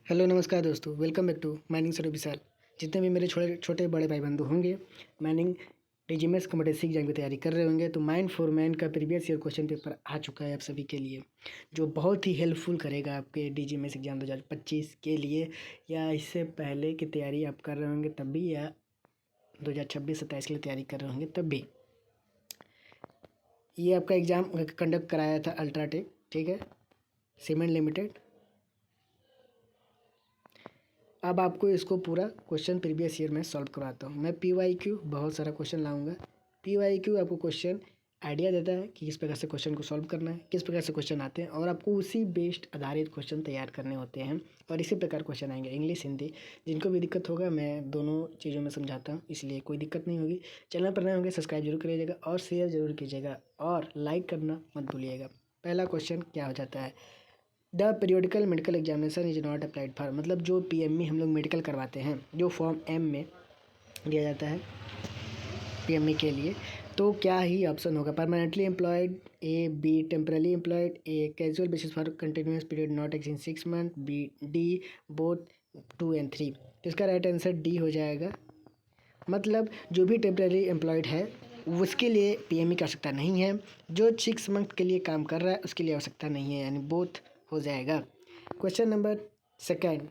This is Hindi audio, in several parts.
हेलो नमस्कार दोस्तों, welcome back to mining sir Vishal. जितने भी मेरे छोटे बड़े भाई बंधु होंगे, माइनिंग डीजीएमएस कॉम्पिटिटिव एग्जाम की तैयारी कर रहे होंगे, तो माइन फॉर मैन का प्रीवियस ईयर क्वेश्चन पेपर आ चुका है आप सभी के लिए, जो बहुत ही हेल्पफुल करेगा आपके डीजीएमएस एग्जाम 2025 के लिए, या इससे पहले की तैयारी आप कर रहे होंगे तब भी, या 2026-27 के लिए तैयारी कर रहे होंगे तब भी। ये आपका एग्ज़ाम कंडक्ट कराया था अल्ट्राटेक, ठीक है, सीमेंट लिमिटेड। अब आपको इसको पूरा क्वेश्चन प्रीवियस ईयर में सॉल्व करवाता हूँ। मैं पीवाईक्यू बहुत सारा क्वेश्चन लाऊंगा। पीवाईक्यू आपको क्वेश्चन आइडिया देता है कि किस प्रकार से क्वेश्चन को सॉल्व करना है, किस प्रकार से क्वेश्चन आते हैं, और आपको उसी बेस्ड आधारित क्वेश्चन तैयार करने होते हैं। और इसी प्रकार क्वेश्चन आएंगे इंग्लिश हिंदी। जिनको भी दिक्कत होगा मैं दोनों चीज़ों में समझाता हूँ, इसलिए कोई दिक्कत नहीं होगी। चैनल पर नए होंगे सब्सक्राइब जरूर करिएगा और शेयर जरूर कीजिएगा और लाइक करना मत भूलिएगा। पहला क्वेश्चन क्या हो जाता है, the periodical medical examination is not applied for, मतलब जो पीएमई हम लोग मेडिकल करवाते हैं, जो फॉर्म एम में दिया जाता है पीएमई के लिए, तो क्या ही ऑप्शन होगा, permanently employed, a, b temporarily employed, a casual basis for continuous period not exceeding 6 month, b d both 2 and 3। तो इसका राइट आंसर डी हो जाएगा। मतलब जो भी टेम्पररी एम्प्लॉयड है उसके लिए पीएमई की आवश्यकता नहीं है, जो 6 मंथ के लिए काम कर रहा है उसके लिए आवश्यकता नहीं है, यानी बोथ हो जाएगा। Question number second,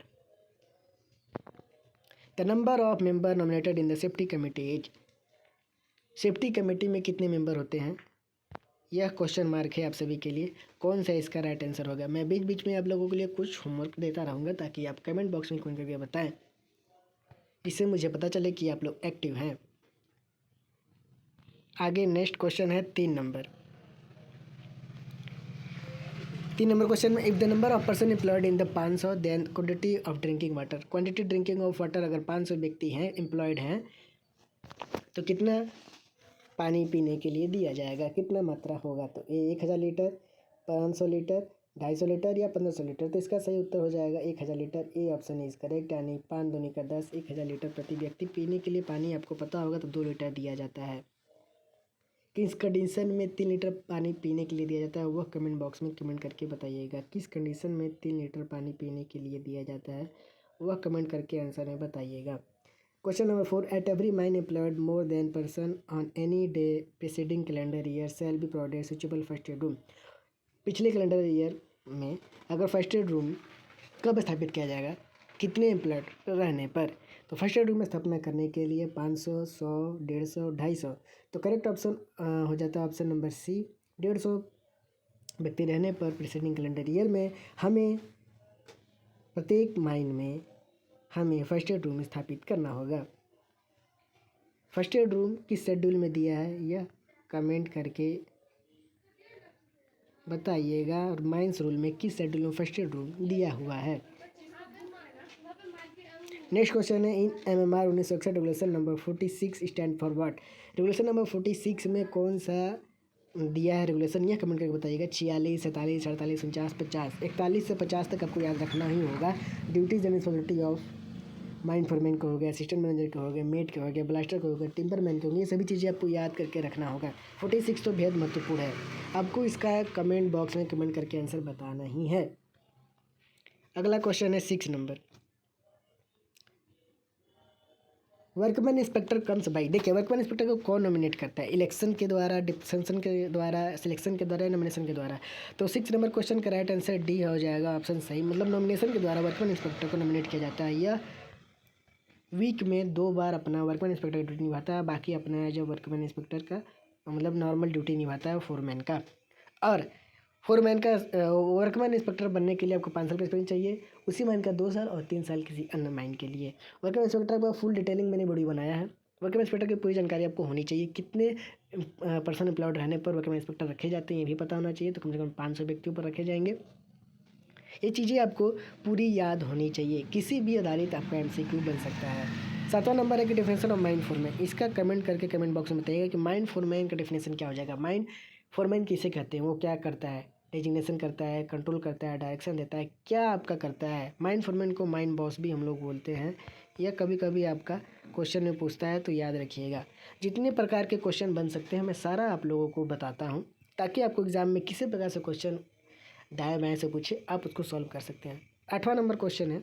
the number of member nominated in the safety committee is, safety committee में कितने मेंबर होते हैं, यह क्वेश्चन मार्क है आप सभी के लिए। कौन सा इसका राइट आंसर होगा। मैं बीच बीच में आप लोगों के लिए कुछ होमवर्क देता रहूँगा ताकि आप कमेंट बॉक्स में कमेंट करके बताएं, इससे मुझे पता चले कि आप लोग एक्टिव हैं। आगे नेक्स्ट क्वेश्चन है 3 नंबर क्वेश्चन में, if the number of person employed in the 500 then quantity of drinking water, quantity drinking of water, अगर 500 व्यक्ति हैं एम्प्लॉयड हैं तो कितना पानी पीने के लिए दिया जाएगा, कितना मात्रा होगा। तो ए 1000 लीटर, 500 लीटर, 250 लीटर या 1500 लीटर। तो इसका सही उत्तर हो जाएगा 1000 litre. A option is correct, यानी 5 दूनी का 10, 1000 लीटर प्रति व्यक्ति पीने के लिए पानी आपको पता होगा तो 2 लीटर दिया जाता है। किस कंडीशन में 3 लीटर पानी पीने के लिए दिया जाता है, वह कमेंट बॉक्स में कमेंट करके बताइएगा। किस कंडीशन में 3 लीटर पानी पीने के लिए दिया जाता है, वह कमेंट करके आंसर में बताइएगा। Question number 4, at every mine employed more than person on any day preceding calendar year shall be provided suitable first aid room. पिछले कैलेंडर ईयर में अगर फर्स्ट एड रूम कब स्थापित किया जाएगा, कितने एम्प्लॉयड रहने पर। तो फर्स्ट एड रूम में स्थापना करने के लिए 500, 100, 150, 250। तो करेक्ट ऑप्शन हो जाता है ऑप्शन नंबर सी, 150 व्यक्ति रहने पर प्रीसीडिंग कैलेंडर ईयर में हमें प्रत्येक माइन में हमें फर्स्ट एड रूम स्थापित करना होगा। फर्स्ट एड रूम किस शेड्यूल में दिया है यह कमेंट करके बताइएगा, और माइंस रूल में किस शेड्यूल में फर्स्ट एड रूम दिया हुआ है। नेक्स्ट क्वेश्चन है, in MMR 1961 regulation number 46 stand for what. Regulation number 46 में कौन सा दिया है रेगुलेशन, यह कमेंट करके बताइएगा। 46, 47, 48, 49, 50, 41 से 50 तक आपको याद रखना ही होगा। Duties and responsibility of mine foreman को हो गया, असिस्टेंट मैनेजर को हो गया, मेट को हो गया, ब्लास्टर को हो गया, टिम्बरमैन को हो गया, ये सभी चीज़ें आपको याद करके रखना होगा। 46 तो बेहद महत्वपूर्ण है, आपको इसका कमेंट बॉक्स में कमेंट करके आंसर बताना ही है। अगला क्वेश्चन है 6 number, workman inspector comes by. देखिए वर्कमैन इंस्पेक्टर को कौन नॉमिनेट करता है, इलेक्शन के द्वारा, डिस्पेंसन के द्वारा, सिलेक्शन के द्वारा, नॉमिनेशन के द्वारा। तो 6 नंबर क्वेश्चन का राइट आंसर डी हो जाएगा, ऑप्शन सही। मतलब नॉमिनेशन के द्वारा वर्कमैन इंस्पेक्टर को नॉमिनेट किया जाता है। यह वीक में 2 बार अपना वर्कमैन इंस्पेक्टर की ड्यूटी निभाता है, बाकी अपना जो वर्कमैन इंस्पेक्टर का मतलब नॉर्मल ड्यूटी निभाता है फोरमैन का। और फोरमैन का वर्कमैन इंस्पेक्टर बनने के लिए आपको 5 साल का एक्सपीरियंस चाहिए, उसी माइन का 2 साल और 3 साल किसी अन्य माइन के लिए। वर्कमैन इंस्पेक्टर का फुल डिटेलिंग मैंने वीडियो बनाया है। वर्कमैन इंस्पेक्टर की पूरी जानकारी आपको होनी चाहिए, कितने पर्सन एम्प्लॉयड रहने पर वर्कमैन इंस्पेक्टर रखे जाते हैं ये भी पता होना चाहिए। तो कम से कम 500 व्यक्तियों पर रखे जाएंगे। ये चीज़ें आपको पूरी याद होनी चाहिए, किसी भी आधारित आपका एमसीक्यू बन सकता है। 7वां नंबर है कि डेफिनेशन ऑफ माइन फॉरमैन, इसका कमेंट करके कमेंट बॉक्स में बताइएगा कि माइन फॉरमैन का डेफिनेशन क्या हो जाएगा। माइन फॉरमैन किसे कहते हैं, वो क्या करता है, डेजिग्नेशन करता है, कंट्रोल करता है, डायरेक्शन देता है, क्या आपका करता है। माइन फॉरमैन को माइन बॉस भी हम लोग बोलते हैं। यह कभी कभी आपका क्वेश्चन में पूछता है, तो याद रखिएगा। जितने प्रकार के क्वेश्चन बन सकते हैं मैं सारा आप लोगों को बताता हूँ, ताकि आपको एग्जाम में किसी प्रकार से क्वेश्चन दाएं बाएं से पूछे आप उसको सॉल्व कर सकते हैं। 8वां नंबर क्वेश्चन है,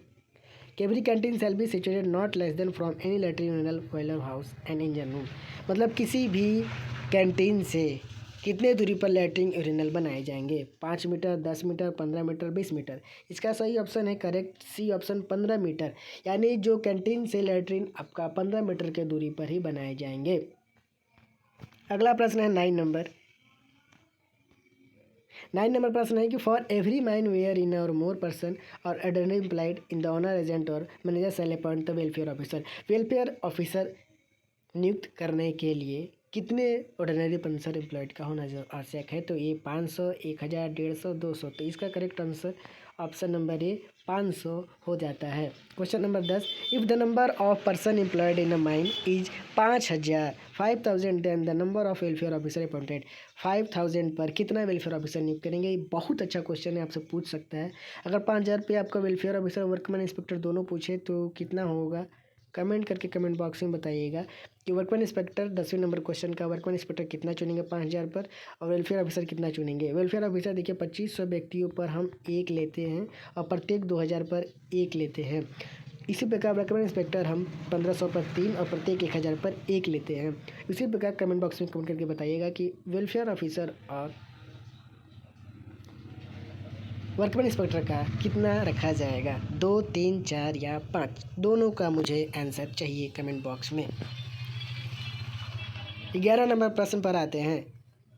every canteen shall be situated not less then from any latrine urinal boiler house and engine room. मतलब किसी भी कैंटीन से कितने दूरी पर लैट्रिन यूरिनल बनाए जाएंगे? 5 मीटर, 10 मीटर, 15 मीटर, 20 मीटर। इसका सही ऑप्शन है करेक्ट सी ऑप्शन 15 मीटर। यानी जो कैंटीन से लैट्रिन आपका 15 मीटर के दूरी पर ही बनाए जाएंगे। अगला प्रश्न है 9 नंबर प्रश्न है कि for every mine where in or more person or ordinary employed in the owner agent or manager shall appoint the welfare officer. Welfare officer नियुक्त करने के लिए कितने ऑर्डिनरी पेंशन एम्प्लॉयड का होना आवश्यक है? तो ये 500, 1000, 150, 200। तो इसका correct answer option number a 500 हो जाता है। Question number 10, if the number of person employed in a mine is 5000, 5000 then the number of welfare officer appointed. 5000 पर कितना वेलफेयर ऑफिसर नियुक्त करेंगे? ये बहुत अच्छा क्वेश्चन है, आपसे पूछ सकता है। अगर 5000 पे आपका वेलफेयर ऑफिसर वर्कमैन इंस्पेक्टर दोनों पूछे तो कितना होगा? कमेंट करके कमेंट बॉक्स में बताइएगा कि वर्कमैन इंस्पेक्टर 10वें नंबर क्वेश्चन का वर्कमैन इंस्पेक्टर कितना चुनेंगे 5000 पर, और वेलफेयर ऑफिसर कितना चुनेंगे? वेलफेयर ऑफिसर देखिए 2500 व्यक्तियों पर हम एक लेते हैं और प्रत्येक 2000 पर एक लेते हैं। इसी प्रकार वर्कमैन इंस्पेक्टर हम 1500 पर 3 और प्रत्येक 1000 पर एक लेते हैं। इसी प्रकार कमेंट बॉक्स में कमेंट करके बताइएगा कि वेलफेयर ऑफिसर और वर्कमैन इंस्पेक्टर का कितना रखा जाएगा? 2, 3, 4 या 5? दोनों का मुझे आंसर चाहिए कमेंट बॉक्स में। 11 नंबर प्रश्न पर आते हैं।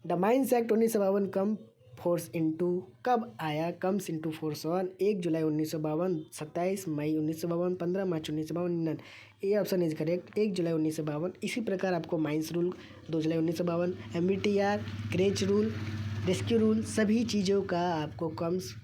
द माइंस एक्ट 1952 कब आया? Comes into force on 1 July 1952, 27 May 1952, 15 March 1952। A option is correct 1 July 1952। इसी प्रकार आपको mines rule 2 July 1952, MBTR, creche rule, rescue rule, सभी चीज़ों का आपको कम्स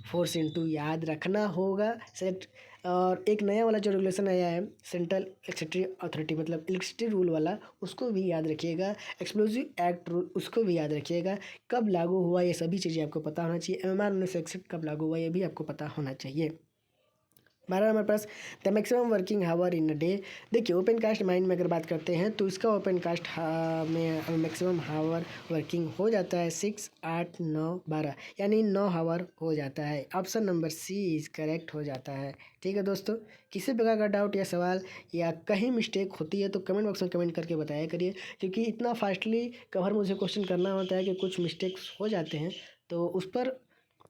फोर्स इंटू याद रखना होगा। सेट और एक नया वाला जो रेगुलेशन आया है सेंट्रल इलेक्ट्रिसिटी अथॉरिटी मतलब इलेक्ट्रिसिटी रूल वाला, उसको भी याद रखिएगा। एक्सप्लोजिव एक्ट रूल उसको भी याद रखिएगा। कब लागू हुआ ये सभी चीज़ें आपको पता होना चाहिए। MMR 1961 कब लागू हुआ ये भी आपको पता होना चाहिए। 12 नंबर प्रश्न, the maximum working hour in a day. देखिए ओपन कास्ट माइन में अगर बात करते हैं तो इसका ओपन कास्ट में मैक्सिमम हावर वर्किंग हो जाता है 6, 8, 9, 12 यानी 9 हावर हो जाता है। Option number c is correct हो जाता है। ठीक है दोस्तों, किसी प्रकार का डाउट या सवाल या कहीं मिस्टेक होती है तो कमेंट बॉक्स में कमेंट करके बताया करिए, क्योंकि इतना फास्टली कवर मुझे क्वेश्चन करना होता है कि कुछ मिस्टेक्स हो जाते हैं, तो उस पर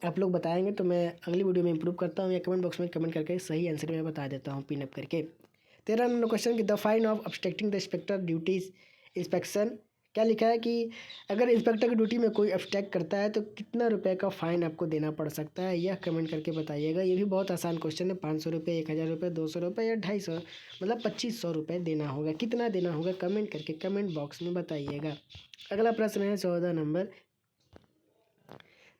आप लोग बताएंगे तो मैं अगली वीडियो में इंप्रूव करता हूँ या कमेंट बॉक्स में कमेंट करके सही आंसर मैं बता देता हूँ पिन अप करके। 13 नंबर क्वेश्चन की the fine of obstructing the inspector duties inspection. क्या लिखा है कि अगर इंस्पेक्टर की ड्यूटी में कोई ऑब्स्ट्रैक्ट करता है तो कितना रुपए का फ़ाइन आपको देना पड़ सकता है, यह कमेंट करके बताइएगा। ये भी बहुत आसान क्वेश्चन है। 500 रुपये, 1000 रुपये, 200 रुपये या 250, मतलब 2500 रुपये देना होगा। कितना देना होगा कमेंट करके कमेंट बॉक्स में बताइएगा। अगला प्रश्न है 14 number,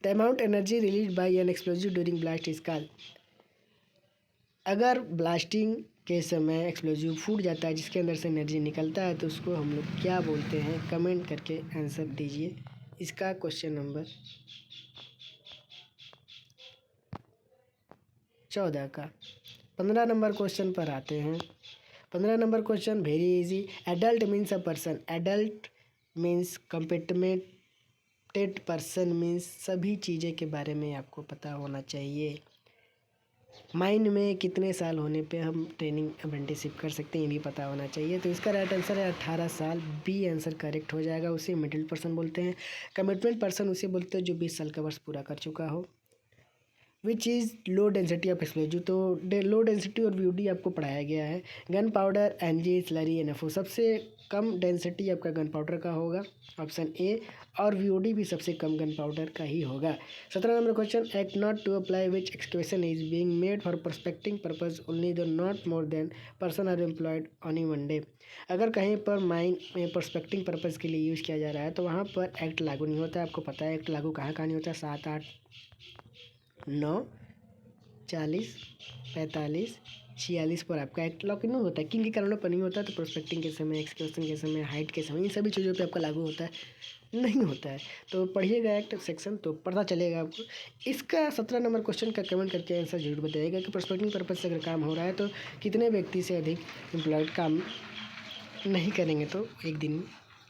the amount energy release by N explosive during blast is called. अगर ब्लास्टिंग के समय एक्सप्लोजिव फूट जाता है जिसके अंदर से एनर्जी निकलता है तो उसको हम लोग क्या बोलते हैं? कमेंट करके आंसर दीजिए इसका। क्वेश्चन नंबर 14 का 15 नंबर क्वेश्चन पर आते हैं। 15 number question very easy. Adult means a person. Adult means competent person means सभी चीज़ें के बारे में आपको पता होना चाहिए। माइंड में कितने साल होने पे हम ट्रेनिंग अप्रेंटिसशिप कर सकते हैं ये भी पता होना चाहिए। तो इसका राइट आंसर है 18 साल। बी आंसर करेक्ट हो जाएगा। उसे मिडिल पर्सन बोलते हैं। कमिटमेंट पर्सन उसे बोलते हैं जो 20 साल का वर्ष पूरा कर चुका हो। Which is low density of explosive. तो लो डेंसिटी और VOD आपको पढ़ाया गया है। Gun powder, NG, slurry, NFO। सबसे कम डेंसिटी आपका गन पाउडर का होगा ऑप्शन ए, और VOD भी सबसे कम गन पाउडर का ही होगा। 17 number question, act not to apply which excavation is being made for prospecting purpose only the not more than person are employed on one day. अगर कहीं पर माइन में प्रोस्पेक्टिंग पर्पज़ के लिए यूज़ किया जा रहा है तो वहाँ पर एक्ट लागू नहीं होता है। आपको पता है एक्ट लागू कहाँ नहीं होता है? 7, 8, 9, 40, 45, 46 पर आपका एक्ट लागू नहीं होता है। किन के कारणों पर नहीं होता है? तो प्रोस्पेक्टिंग के समय, एक्सक्वेशन के समय, हाइट के समय, इन सभी चीज़ों पे आपका लागू होता है नहीं होता है। तो पढ़िएगा एक्ट सेक्शन तो पता चलेगा आपको। इसका 17 नंबर क्वेश्चन का कमेंट करके आंसर जरूर बताइएगा कि प्रोस्पेक्टिंग पर्पज से अगर काम हो रहा है तो कितने व्यक्ति से अधिक एम्प्लॉयड काम नहीं करेंगे तो एक दिन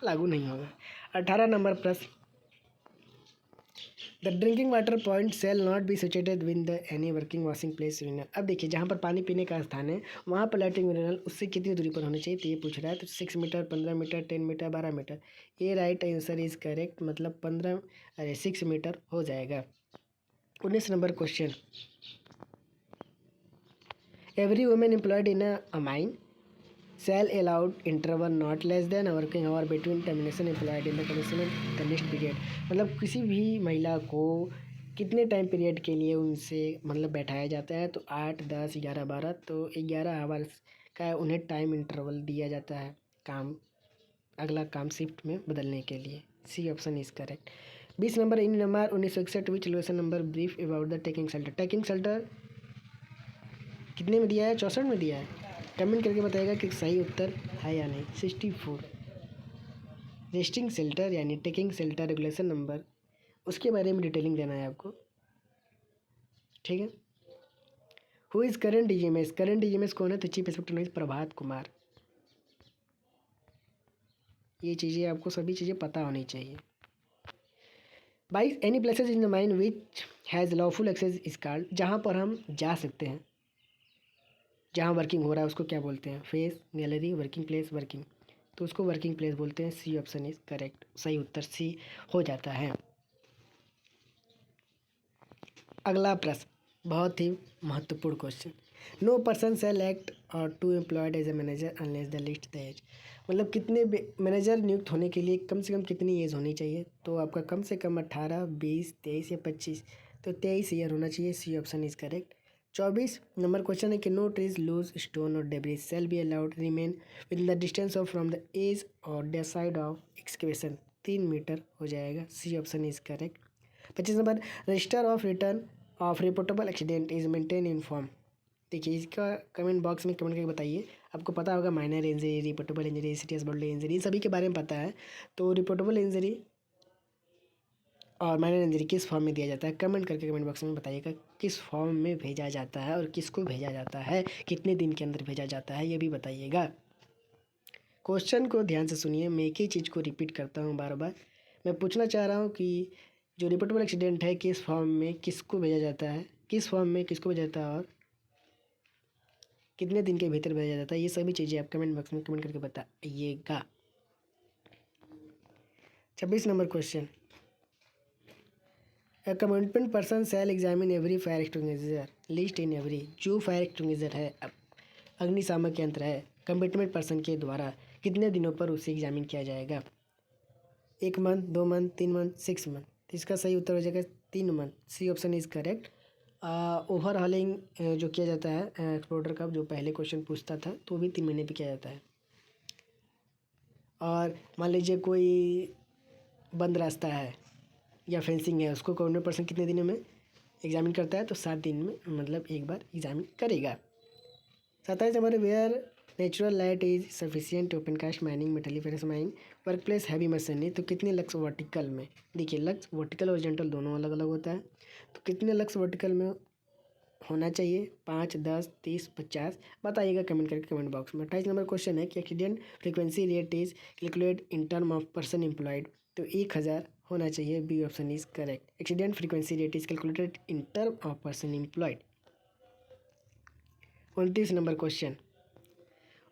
लागू नहीं होगा। 18 नंबर प्रश्न, the drinking water point shall not be situated with the any working washing place urinal. अब देखिए जहाँ पर पानी पीने का स्थान है वहाँ पर लैट्रिन यूरिनल उससे कितनी दूरी पर होनी चाहिए, तो ये पूछ रहा है। तो 6 मीटर, 15 मीटर, 10 मीटर, 12 मीटर। ये राइट आंसर इज करेक्ट, मतलब 6 मीटर हो जाएगा। 19 number question, every women employed in a mine shall allowed interval not less than working hour between termination employed in the commission the next period. मतलब किसी भी महिला को कितने टाइम पीरियड के लिए उनसे मतलब बैठाया जाता है, तो 8, 10, 11, 12, तो 11 आवर्स का उन्हें टाइम इंटरवल दिया जाता है काम, अगला काम शिफ्ट में बदलने के लिए। C option is correct. 20 number, in number 1961 which lotion number brief about the taking shelter. Taking shelter कितने में दिया है, 64 में दिया है। कमेंट करके बताएगा कि सही उत्तर है या नहीं। 64 रेस्टिंग शेल्टर यानी टेकिंग शेल्टर रेगुलेशन नंबर, उसके बारे में डिटेलिंग देना है आपको, ठीक है। Who is current DGMS, current DGMS कौन है, तो चीफ इंस्पेक्टर प्रभात कुमार। ये चीज़ें आपको सभी चीज़ें पता होनी चाहिए। 22 any places in the mine which has lawful access is called. जहाँ पर हम जा सकते हैं, जहाँ वर्किंग हो रहा है उसको क्या बोलते हैं, face, gallery, working place, working, तो उसको वर्किंग प्लेस बोलते हैं। सी ऑप्शन इज करेक्ट, सही उत्तर सी हो जाता है। अगला प्रश्न बहुत ही महत्वपूर्ण question, no person shall act or to employed as a manager unless the list the age. मतलब कितने मैनेजर नियुक्त होने के लिए कम से कम कितनी एज होनी चाहिए, तो आपका कम से कम 18, 20, 23 या 25, तो 23 ईयर होना चाहिए। C option is correct. 24 number question है कि no trees, loose stone or debris shall be allowed remain with the distance of from the edge or the side of excavation. 3 metre हो जाएगा। C option is correct. 25 number, register of return of reportable accident is maintain in form. देखिए इसका कमेंट बॉक्स में कमेंट करके बताइए। आपको पता होगा minor injury, reportable injury, serious body injury, इन सभी के बारे में पता है। तो रिपोर्टेबल इंजरी और माइनर इंजरी किस फॉर्म में दिया जाता है, कमेंट करके कमेंट बॉक्स में बताइएगा किस फॉर्म में भेजा जाता है और किसको भेजा जाता है, कितने दिन के अंदर भेजा जाता है, ये भी बताइएगा। क्वेश्चन को ध्यान से सुनिए, मैं एक ही चीज़ को रिपीट करता हूँ बार बार। मैं पूछना चाह रहा हूँ कि जो रिपोर्टेबल एक्सीडेंट है किस फॉर्म में किसको भेजा जाता है, किस फॉर्म में किसको भेजा जाता है और कितने दिन के भीतर भेजा जाता है, ये सभी चीज़ें आप कमेंट बॉक्स में कमेंट करके बताइएगा। 26 number question, A commitment person shall examine every fire extinguisher list in every। जो फायर एक्सटिंग्विशर है, अग्निशामक यंत्र है, कमिटमेंट पर्सन के द्वारा कितने दिनों पर उसे एग्जामिन किया जाएगा, 1 मंथ, 2 मंथ, 3 मंथ, 6 मंथ। तो इसका सही उत्तर हो जाएगा 3 month. C option is correct. Overhauling जो किया जाता है एक्सप्लोडर का, जो पहले क्वेश्चन पूछता था, तो वो भी 3 महीने पे किया जाता है। और मान लीजिए कोई बंद रास्ता है या फेंसिंग है, उसको कमिटमेंट पर्सन कितने दिनों में एग्जामिन करता है, तो 7 दिन में मतलब एक बार एग्जामिन करेगा। 27 number, where natural light is sufficient open cast mining metalliferous mine work place heavy machinery. तो कितने लक्स वर्टिकल में, देखिए लक्स वर्टिकल ओरिजेंटल दोनों अलग अलग होता है, तो कितने लक्स वर्टिकल में होना चाहिए, 5, 10, 30, 50, बताइएगा कमेंट करके कमेंट बॉक्स में। 28 नंबर क्वेश्चन है कि accident frequency rate is calculate in term of person employed. तो 1000 होना चाहिए। B option is correct. Accident frequency rate is calculated in term of person employed. 29 number question,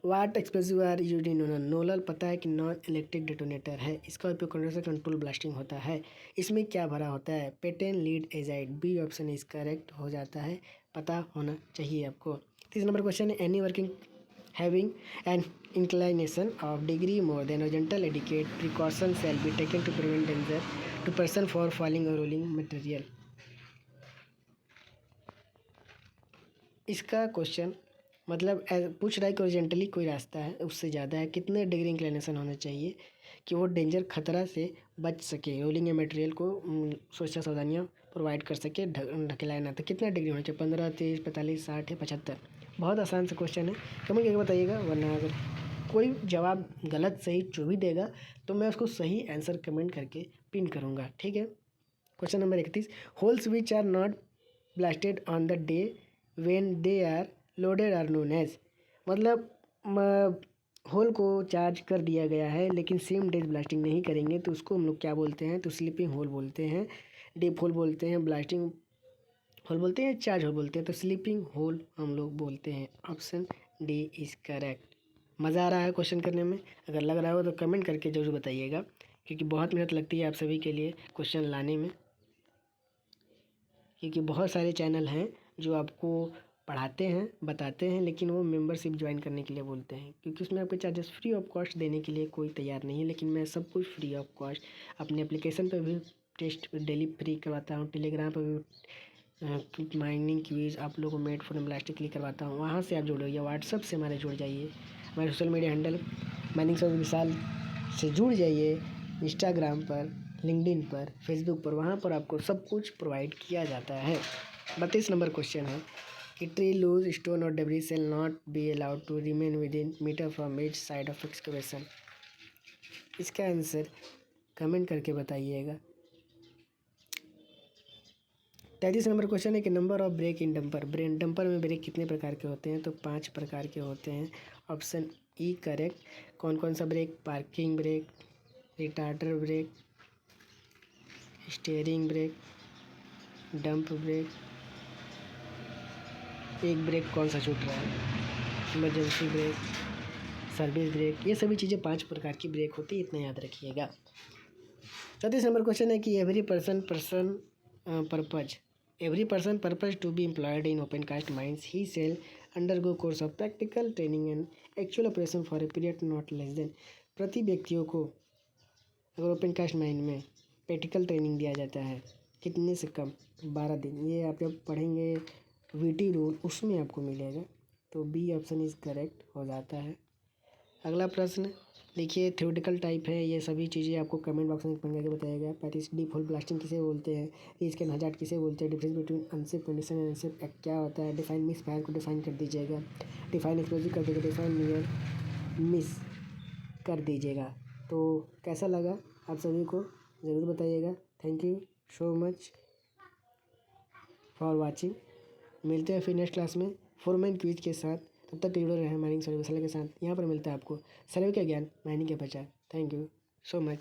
what explosive are used in नोलल। नोलल पता है कि नॉन इलेक्ट्रिक डेटोनेटर है, इसका उपयोग करने से कंट्रोल ब्लास्टिंग होता है। इसमें क्या भरा होता है, पेटेन lead azide. B option is correct हो जाता है, पता होना चाहिए आपको। 30 number question, any working having an inclination of degree more than horizontal adequate precaution shall be taken to prevent danger to person for falling और रोलिंग मटेरियल। इसका क्वेश्चन मतलब पूछ रहा है कि ओरिजेंटली कोई रास्ता है उससे ज़्यादा है, कितने डिग्री इंक्लिनेशन होना चाहिए कि वो डेंजर खतरा से बच सके, रोलिंग या मटेरियल को सुरक्षा सावधानियाँ प्रोवाइड कर सके, ढकेलाए ना। तो कितना डिग्री होना चाहिए, 15, 30, 45, 60 या 75। बहुत आसान सा क्वेश्चन है, कमेंट करके बताइएगा। वरना अगर कोई जवाब गलत सही जो भी देगा तो मैं उसको सही आंसर कमेंट करके पिन करूँगा, ठीक है। Question number 31, holes which are not blasted on the day when they are loaded are known as. मतलब होल को चार्ज कर दिया गया है लेकिन सेम डेज ब्लास्टिंग नहीं करेंगे तो उसको हम लोग क्या बोलते हैं, तो स्लीपिंग होल बोलते हैं। डीप होल बोलते हैं, ब्लास्टिंग होल बोलते हैं, चार्ज होल बोलते हैं, तो स्लीपिंग होल हम लोग बोलते हैं। Option D is correct. मज़ा आ रहा है क्वेश्चन करने में? अगर लग रहा हो तो कमेंट करके ज़रूर बताइएगा, क्योंकि बहुत मेहनत लगती है आप सभी के लिए क्वेश्चन लाने में, क्योंकि बहुत सारे चैनल हैं जो आपको पढ़ाते हैं, बताते हैं, लेकिन वो मेंबरशिप ज्वाइन करने के लिए बोलते हैं, क्योंकि उसमें आपके चार्जेस फ्री ऑफ कॉस्ट देने के लिए कोई तैयार नहीं है। लेकिन मैं सब कुछ फ्री ऑफ कॉस्ट अपने एप्लीकेशन पर भी टेस्ट डेली फ्री करवाता हूँ, टेलीग्राम पर भी माइनिंग क्विज आप लोगों को मेड फॉर इलास्टिक के लिए करवाता हूँ। वहाँ से आप जुड़ जाइए, व्हाट्सअप से हमारे जुड़ जाइए, हमारे social media handle mining service Vishal से जुड़ जाइए, इंस्टाग्राम पर, लिंक्डइन पर, फेसबुक पर, वहाँ पर आपको सब कुछ प्रोवाइड किया जाता है। 32 नंबर क्वेश्चन है कि ट्री लूज स्टोन और debris shall not be allowed to remain within metre from each side of excavation. इसका आंसर कमेंट करके बताइएगा। 33 नंबर क्वेश्चन है कि number of brake in dumper, dumper में ब्रेक कितने प्रकार के होते हैं? तो 5 प्रकार के होते हैं। Option e correct. कौन कौन सा brake? Parking brake, retarder brake, steering brake, dump brake. एक ब्रेक कौन सा छूट रहा है? Emergency brake, service brake. ये सभी चीज़ें 5 प्रकार की ब्रेक होती है, इतना याद रखिएगा। 34 नंबर क्वेश्चन है कि every person purpose to be employed in open cast mines he shall undergo course of practical training and actual operation for a period not less than. प्रति व्यक्तियों को अगर ओपन कास्ट माइन में प्रैक्टिकल ट्रेनिंग दिया जाता है, कितने से कम? 12 दिन। ये आप जब पढ़ेंगे वीटी रूल उसमें आपको मिलेगा, तो बी ऑप्शन इज़ करेक्ट हो जाता है। अगला प्रश्न देखिए, थ्योरेटिकल टाइप है, ये सभी चीज़ें आपको कमेंट बॉक्स में कमेंट करके बताइएगा। 35 डीप होल ब्लास्टिंग किसे बोलते हैं? रीस्कैन हजार्ड किसे बोलते हैं? Difference between unsafe condition and unsafe act क्या होता है? डिफाइन मिस फायर को डिफाइन कर दीजिएगा। डिफाइन एक्सप्लोजिव कर दीजिएगा, डिफाइन नियर मिस कर दीजिएगा। तो कैसा लगा आप सभी को ज़रूर बताइएगा। Thank you so much for watching. मिलते हैं फिर नेक्स्ट क्लास में फोरमैन क्विज के साथ। तब तक जुड़े रहे माइनिंग सर्विस के साथ। यहाँ पर मिलता है आपको सर्वे का ज्ञान, माइनिंग के पहचान। Thank you so much.